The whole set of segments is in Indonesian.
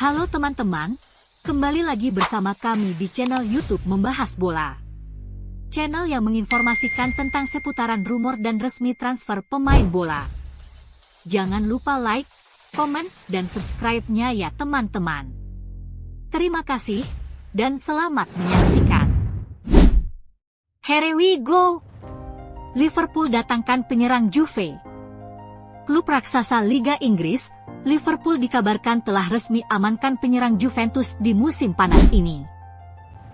Halo teman-teman, kembali lagi bersama kami di channel YouTube Membahas Bola. Channel yang menginformasikan tentang seputaran rumor dan resmi transfer pemain bola. Jangan lupa like, komen, dan subscribe-nya ya teman-teman. Terima kasih, dan selamat menyaksikan. Here we go! Liverpool datangkan penyerang Juve. Klub raksasa Liga Inggris, Liverpool dikabarkan telah resmi amankan penyerang Juventus di musim panas ini.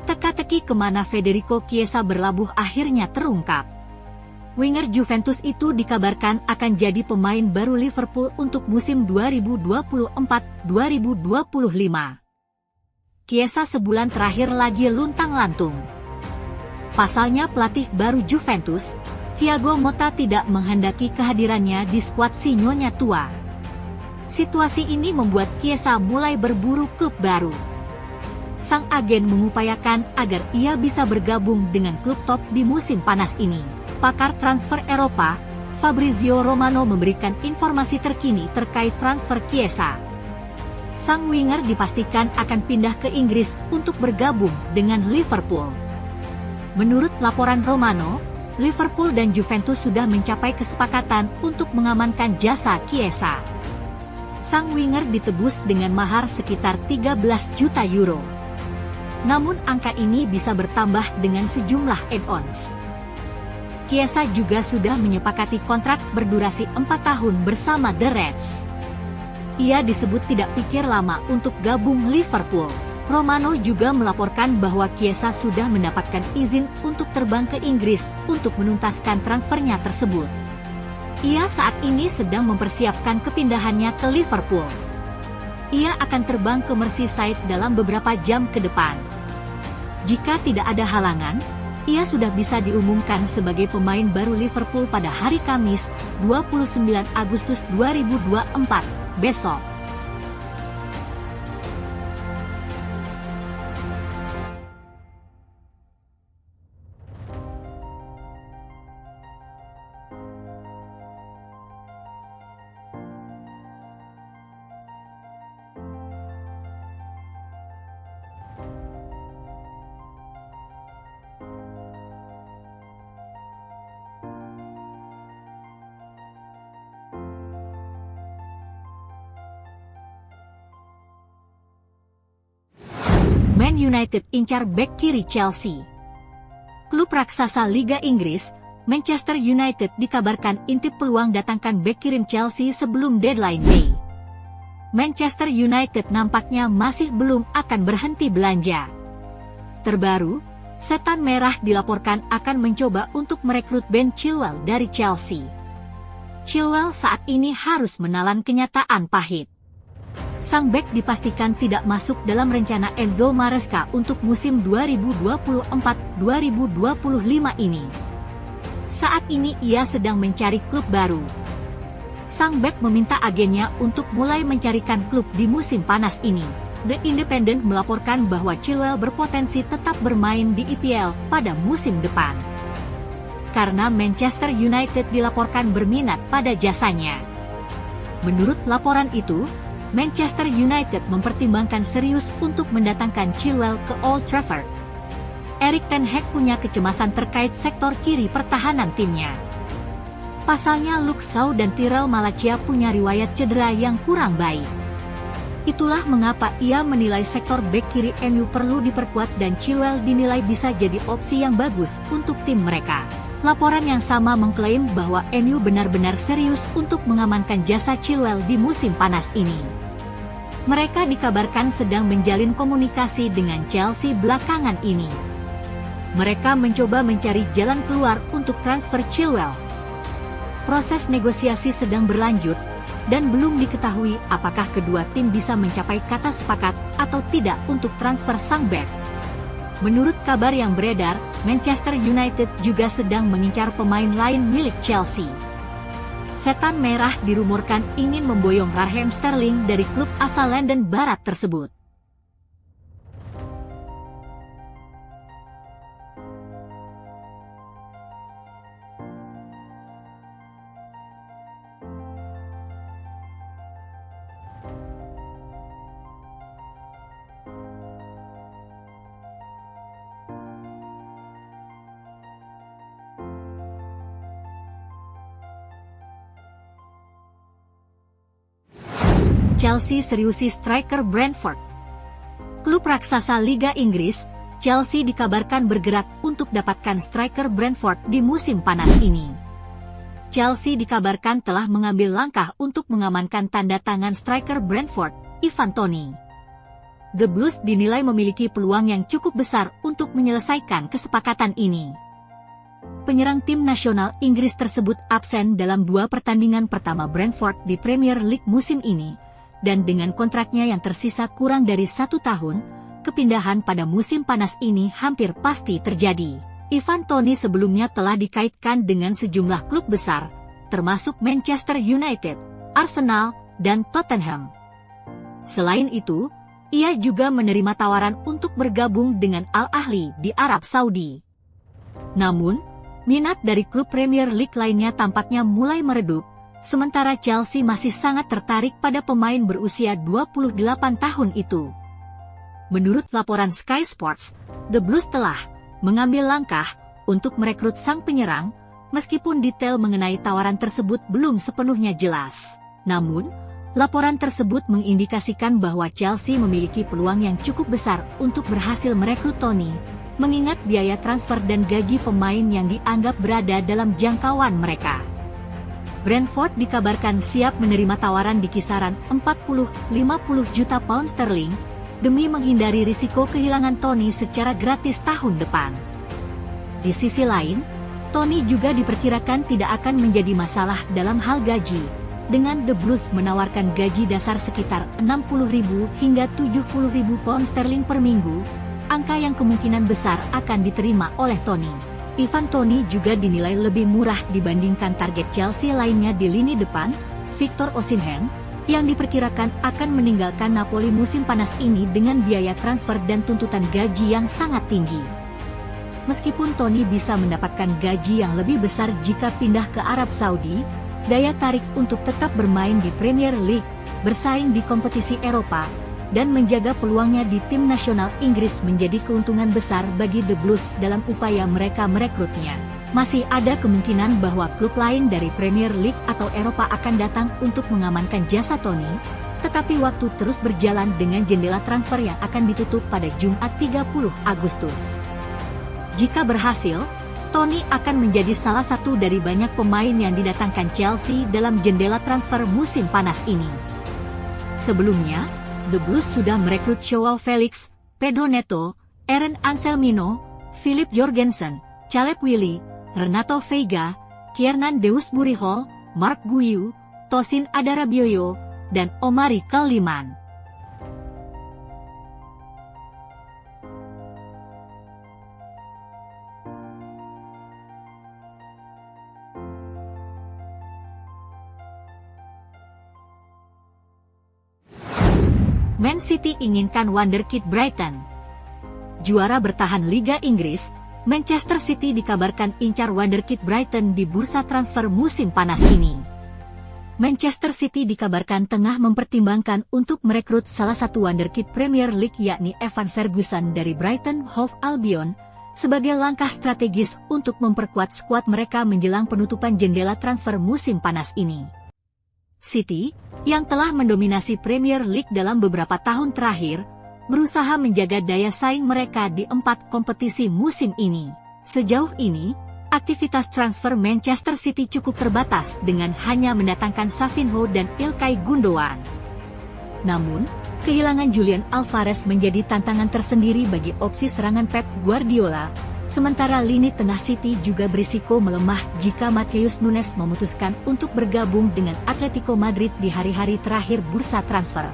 Teka-teki kemana Federico Chiesa berlabuh akhirnya terungkap. Winger Juventus itu dikabarkan akan jadi pemain baru Liverpool untuk musim 2024-2025. Chiesa sebulan terakhir lagi luntang-lantung. Pasalnya pelatih baru Juventus, Thiago Motta tidak menghendaki kehadirannya di skuad si Nyonya tua. Situasi ini membuat Chiesa mulai berburu klub baru. Sang agen mengupayakan agar ia bisa bergabung dengan klub top di musim panas ini. Pakar transfer Eropa, Fabrizio Romano memberikan informasi terkini terkait transfer Chiesa. Sang winger dipastikan akan pindah ke Inggris untuk bergabung dengan Liverpool. Menurut laporan Romano, Liverpool dan Juventus sudah mencapai kesepakatan untuk mengamankan jasa Chiesa. Sang winger ditebus dengan mahar sekitar 13 juta euro. Namun angka ini bisa bertambah dengan sejumlah add-ons. Chiesa juga sudah menyepakati kontrak berdurasi 4 tahun bersama The Reds. Ia disebut tidak pikir lama untuk gabung Liverpool. Romano juga melaporkan bahwa Chiesa sudah mendapatkan izin untuk terbang ke Inggris untuk menuntaskan transfernya tersebut. Ia saat ini sedang mempersiapkan kepindahannya ke Liverpool. Ia akan terbang ke Merseyside dalam beberapa jam ke depan. Jika tidak ada halangan, ia sudah bisa diumumkan sebagai pemain baru Liverpool pada hari Kamis, 29 Agustus 2024, besok. Man United incar bek kiri Chelsea. Klub raksasa Liga Inggris, Manchester United dikabarkan intip peluang datangkan bek kiri Chelsea sebelum deadline day. Manchester United nampaknya masih belum akan berhenti belanja. Terbaru, Setan Merah dilaporkan akan mencoba untuk merekrut Ben Chilwell dari Chelsea. Chilwell saat ini harus menelan kenyataan pahit. Sang bek dipastikan tidak masuk dalam rencana Enzo Maresca untuk musim 2024-2025 ini. Saat ini ia sedang mencari klub baru. Sang bek meminta agennya untuk mulai mencarikan klub di musim panas ini. The Independent melaporkan bahwa Chilwell berpotensi tetap bermain di EPL pada musim depan. Karena Manchester United dilaporkan berminat pada jasanya. Menurut laporan itu, Manchester United mempertimbangkan serius untuk mendatangkan Chilwell ke Old Trafford. Erik ten Hag punya kecemasan terkait sektor kiri pertahanan timnya. Pasalnya Luke Shaw dan Tyrell Malacia punya riwayat cedera yang kurang baik. Itulah mengapa ia menilai sektor bek kiri MU perlu diperkuat dan Chilwell dinilai bisa jadi opsi yang bagus untuk tim mereka. Laporan yang sama mengklaim bahwa MU benar-benar serius untuk mengamankan jasa Chilwell di musim panas ini. Mereka dikabarkan sedang menjalin komunikasi dengan Chelsea belakangan ini. Mereka mencoba mencari jalan keluar untuk transfer Chilwell. Proses negosiasi sedang berlanjut, dan belum diketahui apakah kedua tim bisa mencapai kata sepakat atau tidak untuk transfer sang bek. Menurut kabar yang beredar, Manchester United juga sedang mengincar pemain lain milik Chelsea. Setan Merah dirumorkan ingin memboyong Raheem Sterling dari klub asal London Barat tersebut. Chelsea seriusi striker Brentford. Klub raksasa Liga Inggris, Chelsea dikabarkan bergerak untuk dapatkan striker Brentford di musim panas ini. Chelsea dikabarkan telah mengambil langkah untuk mengamankan tanda tangan striker Brentford, Ivan Toney. The Blues dinilai memiliki peluang yang cukup besar untuk menyelesaikan kesepakatan ini. Penyerang tim nasional Inggris tersebut absen dalam 2 pertandingan pertama Brentford di Premier League musim ini, dan dengan kontraknya yang tersisa kurang dari 1 tahun, kepindahan pada musim panas ini hampir pasti terjadi. Ivan Toney sebelumnya telah dikaitkan dengan sejumlah klub besar, termasuk Manchester United, Arsenal, dan Tottenham. Selain itu, ia juga menerima tawaran untuk bergabung dengan Al Ahly di Arab Saudi. Namun, minat dari klub Premier League lainnya tampaknya mulai meredup, sementara Chelsea masih sangat tertarik pada pemain berusia 28 tahun itu. Menurut laporan Sky Sports, The Blues telah mengambil langkah untuk merekrut sang penyerang, meskipun detail mengenai tawaran tersebut belum sepenuhnya jelas. Namun, laporan tersebut mengindikasikan bahwa Chelsea memiliki peluang yang cukup besar untuk berhasil merekrut Toney, mengingat biaya transfer dan gaji pemain yang dianggap berada dalam jangkauan mereka. Brentford dikabarkan siap menerima tawaran di kisaran 40-50 juta pound sterling, demi menghindari risiko kehilangan Toney secara gratis tahun depan. Di sisi lain, Toney juga diperkirakan tidak akan menjadi masalah dalam hal gaji, dengan The Blues menawarkan gaji dasar sekitar 60.000 hingga 70.000 pound sterling per minggu, angka yang kemungkinan besar akan diterima oleh Toney. Ivan Toney juga dinilai lebih murah dibandingkan target Chelsea lainnya di lini depan, Victor Osimhen, yang diperkirakan akan meninggalkan Napoli musim panas ini dengan biaya transfer dan tuntutan gaji yang sangat tinggi. Meskipun Toney bisa mendapatkan gaji yang lebih besar jika pindah ke Arab Saudi, daya tarik untuk tetap bermain di Premier League, bersaing di kompetisi Eropa, dan menjaga peluangnya di tim nasional Inggris menjadi keuntungan besar bagi The Blues dalam upaya mereka merekrutnya. Masih ada kemungkinan bahwa klub lain dari Premier League atau Eropa akan datang untuk mengamankan jasa Toney, tetapi waktu terus berjalan dengan jendela transfer yang akan ditutup pada Jumat 30 Agustus. Jika berhasil, Toney akan menjadi salah satu dari banyak pemain yang didatangkan Chelsea dalam jendela transfer musim panas ini. Sebelumnya, The Blues sudah merekrut Joao Felix, Pedro Neto, Eren Anselmino, Philip Jorgensen, Caleb Willy, Renato Veiga, Kiernan Dewsbury Hall, Mark Guiu, Tosin Adarabioyo, dan Omari Kelliman. Man City inginkan wonderkid Brighton. Juara bertahan Liga Inggris, Manchester City dikabarkan incar wonderkid Brighton di bursa transfer musim panas ini. Manchester City dikabarkan tengah mempertimbangkan untuk merekrut salah satu wonderkid Premier League yakni Evan Ferguson dari Brighton Hove Albion, sebagai langkah strategis untuk memperkuat skuad mereka menjelang penutupan jendela transfer musim panas ini. City, yang telah mendominasi Premier League dalam beberapa tahun terakhir, berusaha menjaga daya saing mereka di 4 kompetisi musim ini. Sejauh ini, aktivitas transfer Manchester City cukup terbatas dengan hanya mendatangkan Savinho dan Ilkay Gundogan. Namun, kehilangan Julian Alvarez menjadi tantangan tersendiri bagi opsi serangan Pep Guardiola, sementara lini tengah City juga berisiko melemah jika Matheus Nunes memutuskan untuk bergabung dengan Atletico Madrid di hari-hari terakhir bursa transfer.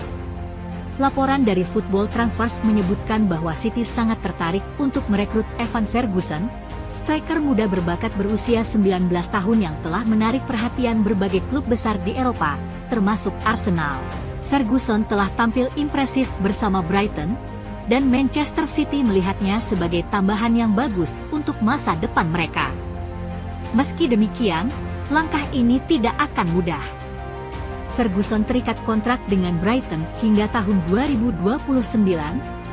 Laporan dari Football Transfers menyebutkan bahwa City sangat tertarik untuk merekrut Evan Ferguson, striker muda berbakat berusia 19 tahun yang telah menarik perhatian berbagai klub besar di Eropa, termasuk Arsenal. Ferguson telah tampil impresif bersama Brighton, dan Manchester City melihatnya sebagai tambahan yang bagus untuk masa depan mereka. Meski demikian, langkah ini tidak akan mudah. Ferguson terikat kontrak dengan Brighton hingga tahun 2029,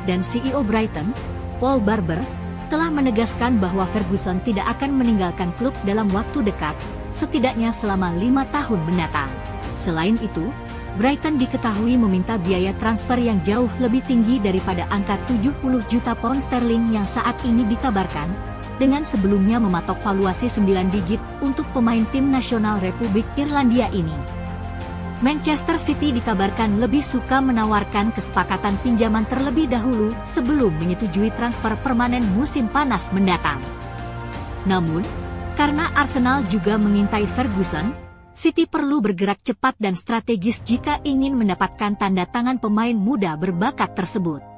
dan CEO Brighton, Paul Barber, telah menegaskan bahwa Ferguson tidak akan meninggalkan klub dalam waktu dekat, setidaknya selama 5 tahun mendatang. Selain itu, Brighton diketahui meminta biaya transfer yang jauh lebih tinggi daripada angka 70 juta pound sterling yang saat ini dikabarkan, dengan sebelumnya mematok valuasi 9 digit untuk pemain tim nasional Republik Irlandia ini. Manchester City dikabarkan lebih suka menawarkan kesepakatan pinjaman terlebih dahulu sebelum menyetujui transfer permanen musim panas mendatang. Namun, karena Arsenal juga mengintai Ferguson, City perlu bergerak cepat dan strategis jika ingin mendapatkan tanda tangan pemain muda berbakat tersebut.